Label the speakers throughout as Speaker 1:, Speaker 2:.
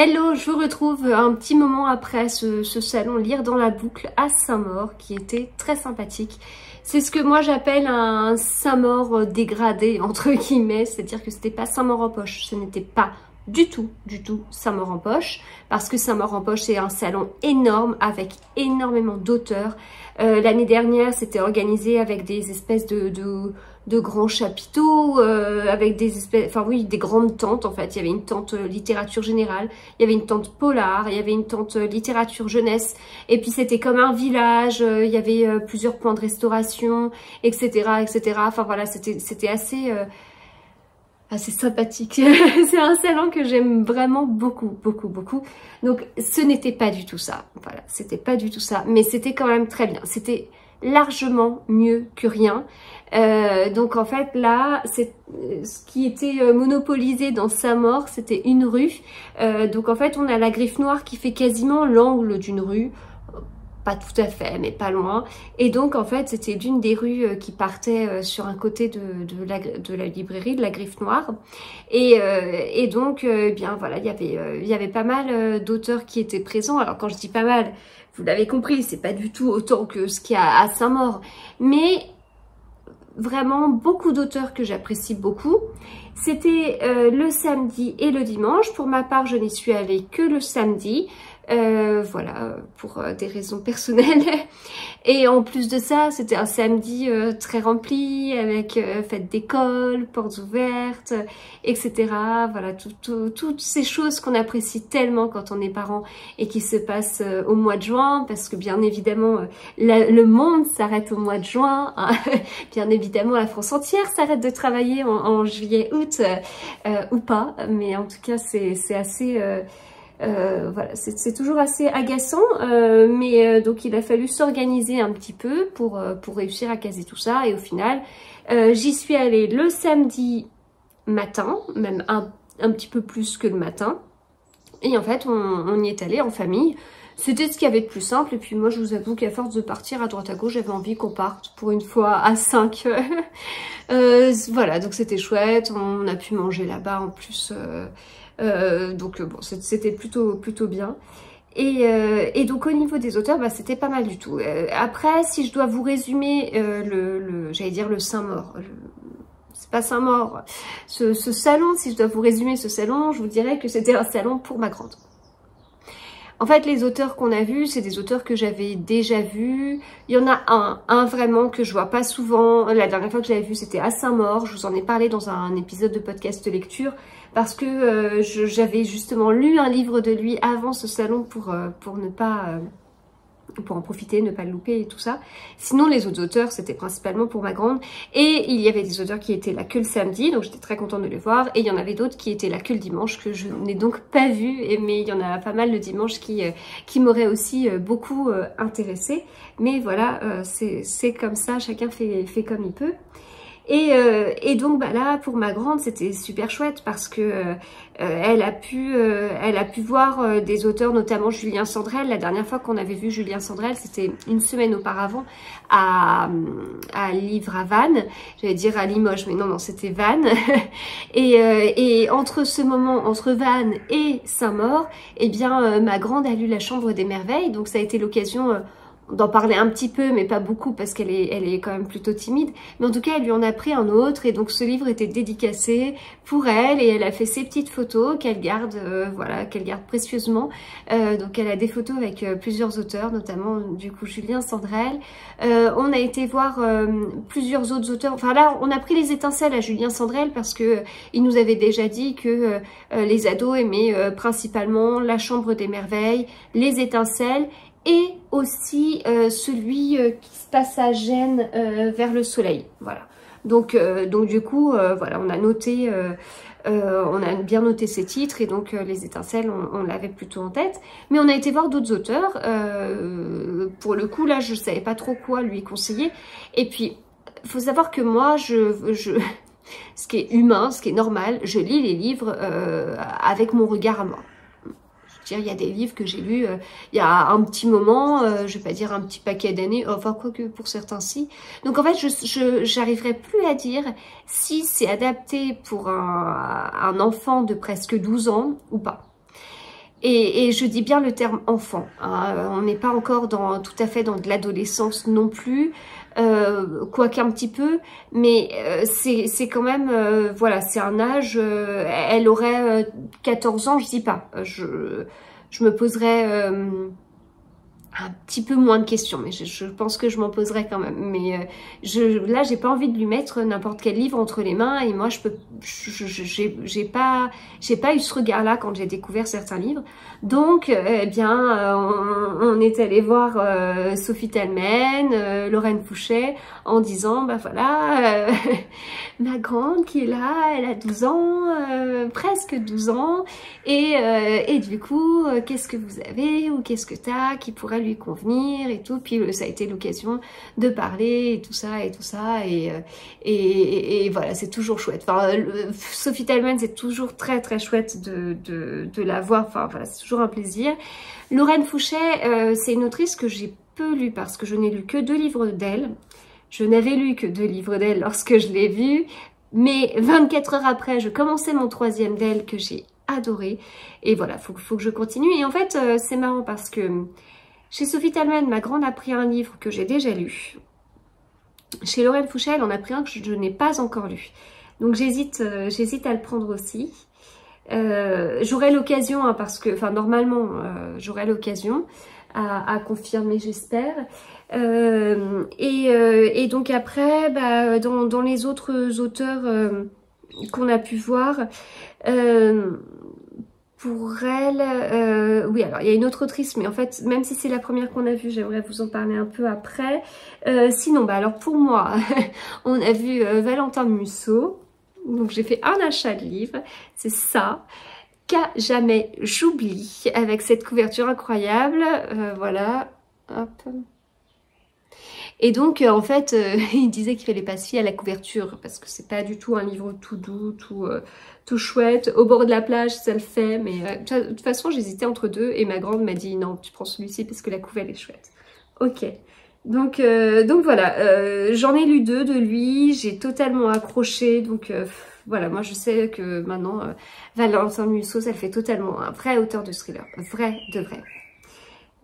Speaker 1: Hello, je vous retrouve un petit moment après ce salon Lire dans la boucle à Saint-Maur qui était très sympathique. C'est ce que moi j'appelle un Saint-Maur dégradé entre guillemets, c'est-à-dire que c'était pas Saint-Maur en poche, ce n'était pas du tout Saint-Maur en poche, parce que Saint-Maur en poche c'est un salon énorme avec énormément d'auteurs. L'année dernière c'était organisé avec des espèces de grands chapiteaux, avec des espèces, enfin oui, des grandes tentes en fait. Il y avait une tente littérature générale, il y avait une tente polar, il y avait une tente littérature jeunesse, et puis c'était comme un village, il y avait plusieurs points de restauration, etc., etc. Enfin voilà, c'était assez sympathique. C'est un salon que j'aime vraiment beaucoup. Donc ce n'était pas du tout ça. Voilà, c'était pas du tout ça, mais c'était quand même très bien. C'était largement mieux que rien. Donc en fait là, ce qui était monopolisé dans Saint-Maur, c'était une rue. Donc en fait on a la Griffe Noire qui fait quasiment l'angle d'une rue. Pas tout à fait, mais pas loin. Et donc, en fait, c'était l'une des rues qui partait sur un côté de la librairie, de la Griffe Noire. Et donc, bien voilà, il y avait pas mal d'auteurs qui étaient présents. Alors, quand je dis pas mal, vous l'avez compris, c'est pas du tout autant que ce qu'il y a à Saint-Maur. Mais vraiment, beaucoup d'auteurs que j'apprécie beaucoup. C'était le samedi et le dimanche. Pour ma part, je n'y suis allée que le samedi. Voilà, pour des raisons personnelles. Et en plus de ça, c'était un samedi très rempli, avec fête d'école, portes ouvertes, etc. Voilà, toutes ces choses qu'on apprécie tellement quand on est parent et qui se passent au mois de juin, parce que bien évidemment, le monde s'arrête au mois de juin. Hein. Bien évidemment, la France entière s'arrête de travailler en juillet, août, ou pas. Mais en tout cas, c'est assez... voilà, c'est toujours assez agaçant, mais donc il a fallu s'organiser un petit peu pour réussir à caser tout ça. Et au final, j'y suis allée le samedi matin, même un petit peu plus que le matin. Et en fait, on y est allé en famille. C'était ce qu'il y avait de plus simple. Et puis moi, je vous avoue qu'à force de partir à droite à gauche, j'avais envie qu'on parte pour une fois à 5. Voilà, donc c'était chouette. On a pu manger là-bas en plus... donc bon, c'était plutôt bien. Et donc au niveau des auteurs, bah, c'était pas mal du tout. Après, si je dois vous résumer j'allais dire le Saint-Maur, c'est pas Saint-Maur, ce salon, si je dois vous résumer ce salon, je vous dirais que c'était un salon pour ma grande. En fait, les auteurs qu'on a vus, c'est des auteurs que j'avais déjà vus. Il y en a un vraiment que je vois pas souvent. La dernière fois que j'avais vu, c'était à Saint-Maur. Je vous en ai parlé dans un épisode de podcast lecture parce que j'avais justement lu un livre de lui avant ce salon pour ne pas... pour en profiter, ne pas le louper et tout ça. Sinon, les autres auteurs, c'était principalement pour ma grande. Et il y avait des auteurs qui étaient là que le samedi, donc j'étais très contente de les voir. Et il y en avait d'autres qui étaient là que le dimanche, que je n'ai donc pas vu. Mais il y en a pas mal le dimanche qui m'auraient aussi beaucoup intéressée. Mais voilà, c'est comme ça, chacun fait comme il peut. Et donc bah là pour ma grande c'était super chouette parce que elle a pu voir des auteurs, notamment Julien Sandrel. La dernière fois qu'on avait vu Julien Sandrel, c'était une semaine auparavant à Livre à Vannes. J'allais dire à Limoges, mais non, c'était Vannes. Et entre ce moment, entre Vannes et Saint-Maur, eh bien ma grande a lu La Chambre des Merveilles, donc ça a été l'occasion d'en parler un petit peu, mais pas beaucoup parce qu'elle est quand même plutôt timide. Mais en tout cas, elle lui en a pris un autre et donc ce livre était dédicacé pour elle et elle a fait ses petites photos qu'elle garde, voilà, qu'elle garde précieusement. Donc elle a des photos avec plusieurs auteurs, notamment du coup Julien Sandrel. On a été voir plusieurs autres auteurs. Enfin là, on a pris les étincelles à Julien Sandrel parce que il nous avait déjà dit que les ados aimaient principalement La Chambre des Merveilles, Les Étincelles, et aussi celui qui se passe à Gênes vers le soleil. Voilà. Donc du coup, voilà, on a noté, on a bien noté ces titres et donc Les Étincelles, on l'avait plutôt en tête. Mais on a été voir d'autres auteurs. Pour le coup, là, je savais pas trop quoi lui conseiller. Et puis, il faut savoir que moi, ce qui est humain, ce qui est normal, je lis les livres avec mon regard à moi. Il y a des livres que j'ai lus il y a un petit moment, je vais pas dire un petit paquet d'années, enfin quoique pour certains si. Donc en fait, j'arriverai plus à dire si c'est adapté pour un enfant de presque 12 ans ou pas. Et je dis bien le terme enfant, hein. On n'est pas encore tout à fait dans de l'adolescence non plus, quoique un petit peu, mais c'est quand même, voilà, c'est un âge, elle aurait 14 ans, je dis pas, je me poserais un petit peu moins de questions, mais je pense que je m'en poserai quand même. Mais là, j'ai pas envie de lui mettre n'importe quel livre entre les mains, et moi, j'ai pas eu ce regard-là quand j'ai découvert certains livres. Donc, eh bien, on est allé voir Sophie Thalmann, Lorraine Fouché, en disant, bah voilà, ma grande qui est là, elle a 12 ans, presque 12 ans, et du coup, qu'est-ce que vous avez ou qu'est-ce que t'as qui pourrait lui convenir et tout. Puis ça a été l'occasion de parler et tout ça et voilà, c'est toujours chouette. Enfin, Sophie Thalmann, c'est toujours très très chouette de la voir. Enfin voilà, c'est toujours un plaisir. Lorraine Fouché, c'est une autrice que j'ai peu lue parce que je n'ai lu que 2 livres d'elle. Je n'avais lu que 2 livres d'elle lorsque je l'ai vue, mais 24 heures après, je commençais mon 3e d'elle que j'ai adoré. Et voilà, faut que je continue. Et en fait, c'est marrant parce que chez Sophie Thalmann, ma grande a pris un livre que j'ai déjà lu. Chez Lorraine Fouché, elle en a pris un que je n'ai pas encore lu. Donc j'hésite à le prendre aussi. J'aurai l'occasion, hein, parce que, enfin normalement, j'aurai l'occasion à confirmer, j'espère. Et donc après, bah, dans les autres auteurs qu'on a pu voir, pour elle, oui, alors il y a une autre autrice, mais en fait, même si c'est la première qu'on a vue, j'aimerais vous en parler un peu après. Sinon, bah alors pour moi, on a vu Valentin Musso. Donc j'ai fait un achat de livre, c'est ça, qu'à jamais j'oublie, avec cette couverture incroyable, voilà, hop. Et donc en fait, il disait qu'il fallait pas se fier à la couverture, parce que c'est pas du tout un livre tout doux, tout chouette. Au bord de la plage, ça le fait, mais de toute façon, j'hésitais entre 2, et ma grande m'a dit non, tu prends celui-ci parce que la couverture est chouette. Ok. Donc voilà, j'en ai lu 2 de lui, j'ai totalement accroché, donc voilà, moi je sais que maintenant Valentin Musso, ça le fait totalement un vrai auteur de thriller, vrai de vrai.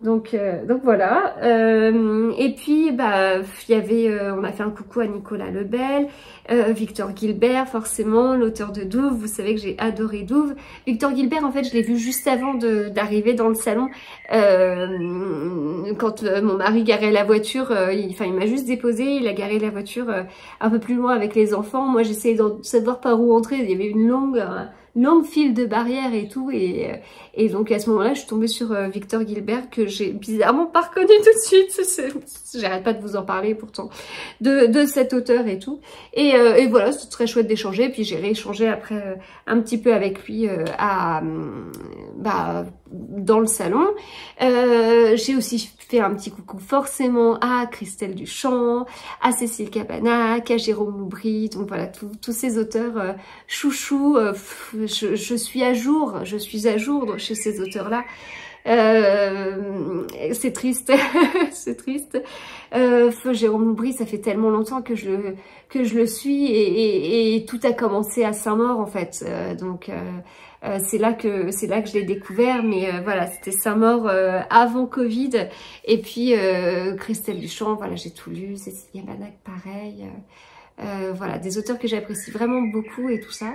Speaker 1: Donc voilà, et puis bah il y avait, on a fait un coucou à Nicolas Lebel, Victor Gilbert forcément, l'auteur de Douve. Vous savez que j'ai adoré Douve. Victor Gilbert, en fait, je l'ai vu juste avant d'arriver dans le salon, quand mon mari garait la voiture, il m'a juste déposé, il a garé la voiture un peu plus loin avec les enfants. Moi j'essayais de savoir par où entrer, il y avait une longue file de barrières et tout, et donc à ce moment-là je suis tombée sur Victor Gilbert, que j'ai bizarrement pas reconnu tout de suite. J'arrête pas de vous en parler pourtant de cet auteur et tout, et voilà, c'est très chouette d'échanger. Puis j'ai rééchangé après un petit peu avec lui dans le salon. J'ai aussi fait un petit coucou forcément à Christelle Duchamp, à Cécile Cabanac, à Jérôme Loubry. Donc voilà, tous ces auteurs chouchous. Je suis à jour chez ces auteurs-là. C'est triste, c'est triste. Jérôme Loubry, ça fait tellement longtemps que je le suis, et tout a commencé à Saint-Maur en fait. C'est là que je l'ai découvert, mais voilà, c'était Saint-Maur avant Covid. Et puis Christelle Duchamp, voilà, j'ai tout lu. Cécile Cabanac, pareil. Voilà, des auteurs que j'apprécie vraiment beaucoup et tout ça.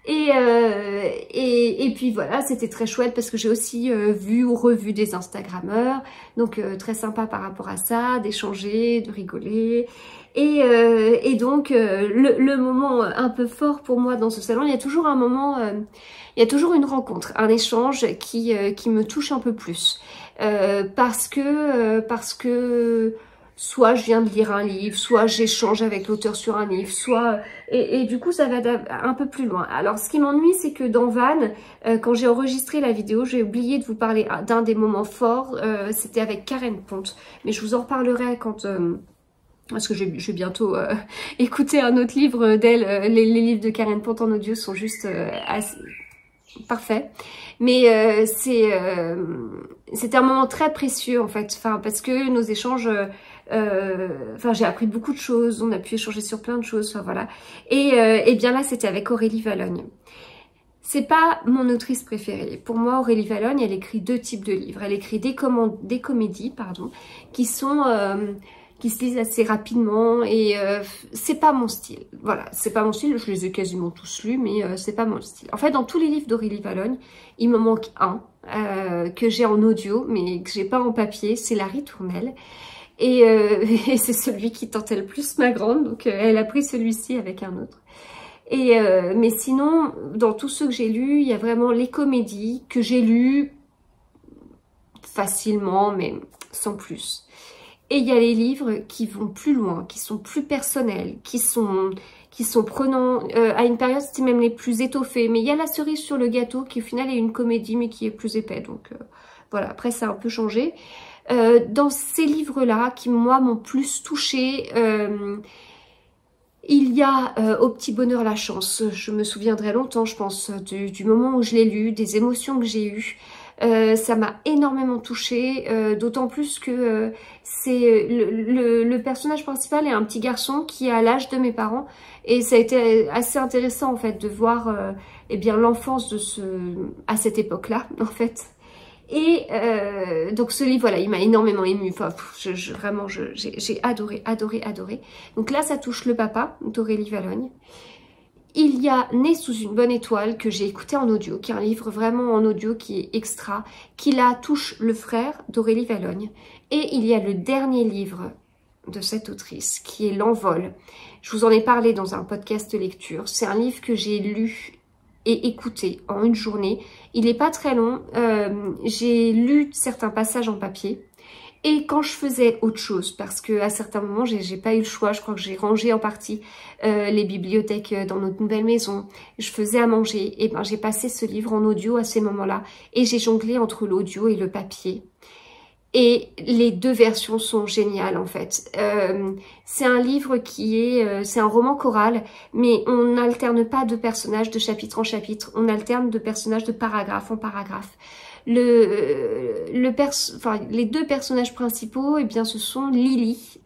Speaker 1: Et puis voilà, c'était très chouette parce que j'ai aussi vu ou revu des Instagrammeurs, donc très sympa par rapport à ça, d'échanger, de rigoler. Et donc le moment un peu fort pour moi dans ce salon, il y a toujours un moment, il y a toujours une rencontre, un échange qui me touche un peu plus, parce que soit je viens de lire un livre, soit j'échange avec l'auteur sur un livre, soit... Et du coup, ça va un peu plus loin. Alors, ce qui m'ennuie, c'est que dans Van, quand j'ai enregistré la vidéo, j'ai oublié de vous parler d'un des moments forts. C'était avec Karen Ponte. Mais je vous en reparlerai quand... parce que je vais bientôt écouter un autre livre d'elle. Les livres de Karen Ponte en audio sont juste assez parfaits. Mais c'était un moment très précieux en fait. Enfin, parce que nos échanges... j'ai appris beaucoup de choses, on a pu échanger sur plein de choses, enfin voilà. Et bien là, c'était avec Aurélie Valogne. c'est pas mon autrice préférée. Pour moi, Aurélie Valognes, elle écrit deux types de livres. Elle écrit des comédies, pardon, qui se lisent assez rapidement et c'est pas mon style. Voilà, c'est pas mon style. Je les ai quasiment tous lus, mais c'est pas mon style. En fait, dans tous les livres d'Aurélie Valognes, il me manque un que j'ai en audio, mais que j'ai pas en papier. C'est La Ritournelle. Et c'est celui qui tentait le plus ma grande, donc elle a pris celui-ci avec un autre. Et mais sinon, dans tous ceux que j'ai lus, il y a vraiment les comédies que j'ai lues facilement, mais sans plus. Et il y a les livres qui vont plus loin, qui sont plus personnels, qui sont prenants. À une période, c'était même les plus étoffés. Mais il y a La Cerise sur le gâteau, qui au final est une comédie, mais qui est plus épais. Donc voilà, après ça a un peu changé. Dans ces livres-là, qui moi m'ont plus touchée, il y a Au petit bonheur la chance. Je me souviendrai longtemps, je pense, du moment où je l'ai lu, des émotions que j'ai eues. Ça m'a énormément touchée, d'autant plus que c'est le personnage principal est un petit garçon qui a l'âge de mes parents, et ça a été assez intéressant en fait de voir eh bien l'enfance à cette époque-là en fait. Et donc ce livre, voilà, il m'a énormément émue. Enfin, vraiment, j'ai adoré. Donc là, ça touche le papa d'Aurélie Valognes. Il y a Né sous une bonne étoile que j'ai écouté en audio, qui est un livre vraiment en audio qui est extra, qui là touche le frère d'Aurélie Valognes. Et il y a le dernier livre de cette autrice qui est L'Envol. Je vous en ai parlé dans un podcast de lecture. C'est un livre que j'ai lu et écouté en une journée. Il n'est pas très long. J'ai lu certains passages en papier. Et quand je faisais autre chose, parce que à certains moments, j'ai pas eu le choix, je crois que j'ai rangé en partie les bibliothèques dans notre nouvelle maison, je faisais à manger, et ben j'ai passé ce livre en audio à ces moments-là, et j'ai jonglé entre l'audio et le papier. Et les deux versions sont géniales en fait. C'est un livre qui est, c'est un roman choral, mais on n'alterne pas de personnages de chapitre en chapitre, on alterne de personnages de paragraphe en paragraphe. Les deux personnages principaux, eh bien, ce sont Lily,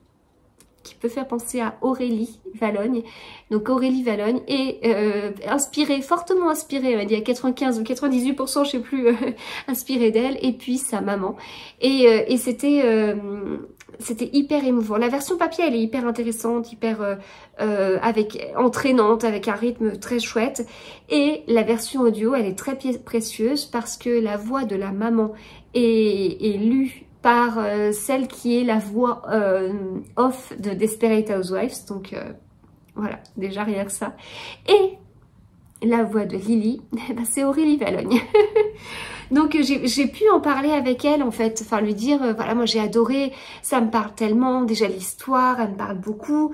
Speaker 1: qui peut faire penser à Aurélie Valognes. Donc Aurélie Valognes est fortement inspirée, il y a 95 ou 98%, je sais plus, inspirée d'elle, et puis sa maman. Et c'était hyper émouvant. La version papier, elle est hyper intéressante, hyper entraînante, avec un rythme très chouette. Et la version audio, elle est très précieuse parce que la voix de la maman est lue par celle qui est la voix off de Desperate Housewives. Donc voilà, déjà rien que ça. Et la voix de Lily, c'est Aurélie Valognes. Donc j'ai pu en parler avec elle en fait, enfin lui dire voilà, moi j'ai adoré, ça me parle tellement, déjà l'histoire elle me parle beaucoup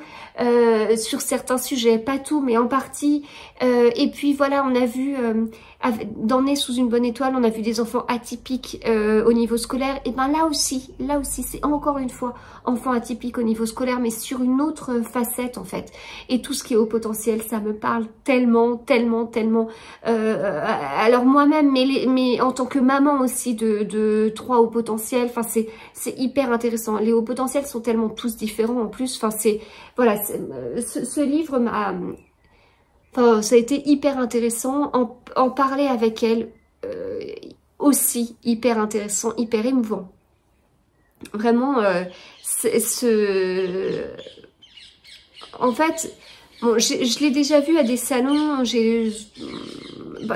Speaker 1: sur certains sujets, pas tout mais en partie, et puis voilà, on a vu dans Né sous une bonne étoile, on a vu des enfants atypiques au niveau scolaire, et ben là aussi c'est encore une fois enfants atypiques au niveau scolaire, mais sur une autre facette en fait. Et tout ce qui est haut potentiel, ça me parle tellement. Alors moi-même, mais en tant que maman aussi de 3 hauts potentiels, enfin c'est hyper intéressant. Les hauts potentiels sont tellement tous différents en plus. Enfin c'est voilà, ce livre m'a, enfin ça a été hyper intéressant. En parler avec elle aussi hyper intéressant, hyper émouvant. Vraiment, en fait, bon, je l'ai déjà vu à des salons.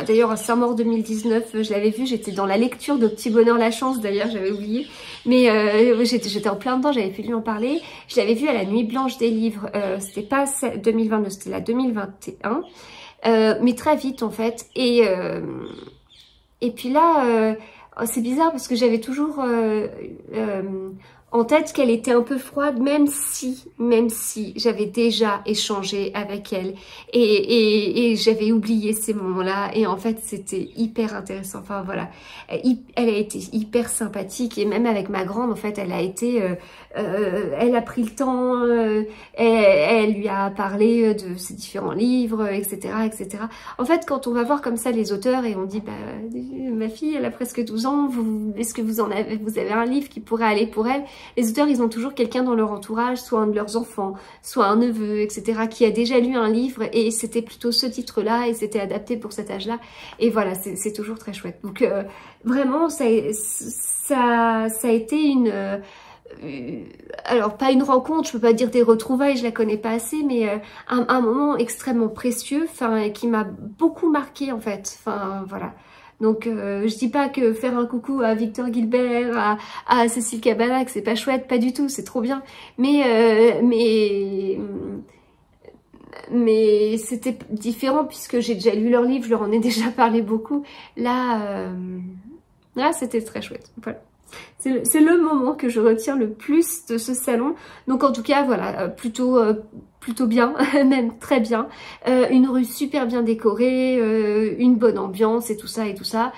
Speaker 1: D'ailleurs à Saint-Maur 2019, je l'avais vu. J'étais dans la lecture de Petit bonheur la chance. D'ailleurs, j'avais oublié. Mais j'étais en plein dedans. J'avais pu lui en parler. Je l'avais vu à la Nuit blanche des livres. C'était pas 2022, c'était la 2021. Mais très vite en fait. Et puis là. C'est bizarre parce que j'avais toujours en tête qu'elle était un peu froide, même si j'avais déjà échangé avec elle et j'avais oublié ces moments-là, et en fait c'était hyper intéressant. Enfin voilà, elle a été hyper sympathique, et même avec ma grande en fait elle a été elle a pris le temps, elle lui a parlé de ses différents livres, etc. En fait, quand on va voir comme ça les auteurs et on dit bah ma fille elle a presque 12 ans, est-ce que vous avez un livre qui pourrait aller pour elle? les auteurs, ils ont toujours quelqu'un dans leur entourage, soit un de leurs enfants, soit un neveu, etc., qui a déjà lu un livre et c'était plutôt ce titre-là et c'était adapté pour cet âge-là. Et voilà, c'est toujours très chouette. Donc vraiment, ça a été une... alors pas une rencontre, je peux pas dire des retrouvailles, je la connais pas assez, mais un moment extrêmement précieux, enfin qui m'a beaucoup marqué en fait. Enfin voilà. Donc je dis pas que faire un coucou à Victor Gilbert, à Cécile Caballac, c'est pas chouette, pas du tout, c'est trop bien. Mais c'était différent puisque j'ai déjà lu leurs livres, je leur en ai déjà parlé beaucoup. Là, là c'était très chouette. Voilà. C'est le moment que je retiens le plus de ce salon. Donc en tout cas, voilà, plutôt bien, même très bien. Une rue super bien décorée, une bonne ambiance et tout ça et tout ça.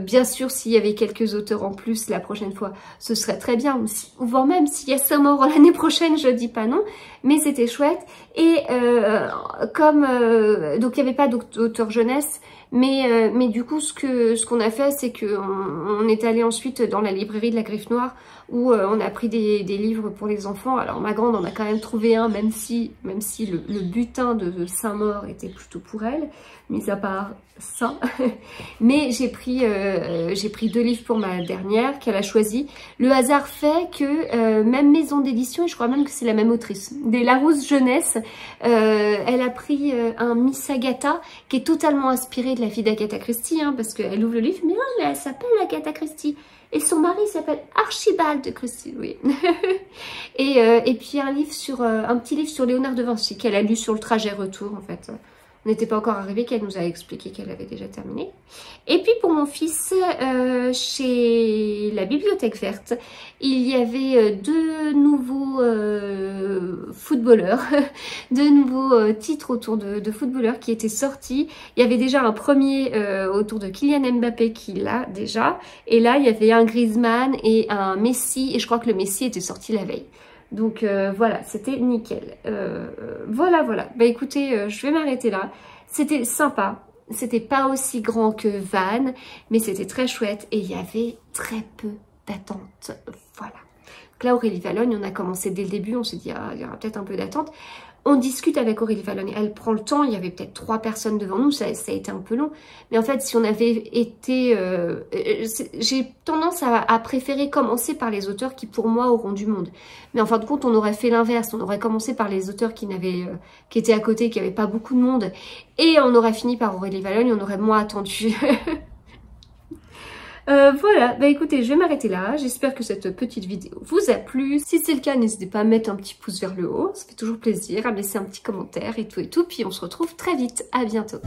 Speaker 1: Bien sûr, s'il y avait quelques auteurs en plus la prochaine fois, ce serait très bien. Voire même s'il y a Saint-Maur l'année prochaine, je dis pas non. Mais c'était chouette. Et comme donc il n'y avait pas d'auteur jeunesse. Mais du coup, ce qu'on a fait, c'est qu'on est allé ensuite dans la librairie de la Griffe Noire où on a pris des livres pour les enfants. Alors ma grande en a quand même trouvé un, même si le butin de Saint-Maur était plutôt pour elle, mis à part ça. Mais j'ai pris 2 livres pour ma dernière qu'elle a choisi. Le hasard fait que même maison d'édition, et je crois même que c'est la même autrice, des Larousse Jeunesse, elle a pris un Miss Agatha qui est totalement inspiré de la vie d'Agatha Christie, hein, parce qu'elle ouvre le livre, mais non, mais elle s'appelle Agatha Christie. Et son mari s'appelle Archibald Christie, oui. Et puis un petit livre sur Léonard de Vinci qu'elle a lu sur le trajet retour, en fait. On n'était pas encore arrivé, qu'elle nous a expliqué qu'elle avait déjà terminé. Et puis pour mon fils, chez la Bibliothèque Verte, il y avait 2 nouveaux footballeurs, 2 nouveaux titres autour de footballeurs qui étaient sortis. Il y avait déjà un premier autour de Kylian Mbappé qui l'a déjà. Et là, il y avait un Griezmann et un Messi. Et je crois que le Messi était sorti la veille. Donc voilà, c'était nickel. Voilà. Bah écoutez, je vais m'arrêter là. C'était sympa. C'était pas aussi grand que Van, mais c'était très chouette et il y avait très peu d'attente. Voilà. Donc là, Aurélie Valogne, on a commencé dès le début, on s'est dit, ah, il y aura peut-être un peu d'attente. On discute avec Aurélie Valogne, elle prend le temps, il y avait peut-être 3 personnes devant nous, ça a été un peu long. Mais en fait, si on avait été... j'ai tendance à préférer commencer par les auteurs qui, pour moi, auront du monde. Mais en fin de compte, on aurait fait l'inverse, on aurait commencé par les auteurs qui étaient à côté, qui n'avaient pas beaucoup de monde. Et on aurait fini par Aurélie Valogne, on aurait moins attendu. Voilà, bah écoutez, je vais m'arrêter là. J'espère que cette petite vidéo vous a plu. Si c'est le cas, n'hésitez pas à mettre un petit pouce vers le haut. Ça fait toujours plaisir, à me laisser un petit commentaire et tout. Puis on se retrouve très vite. À bientôt.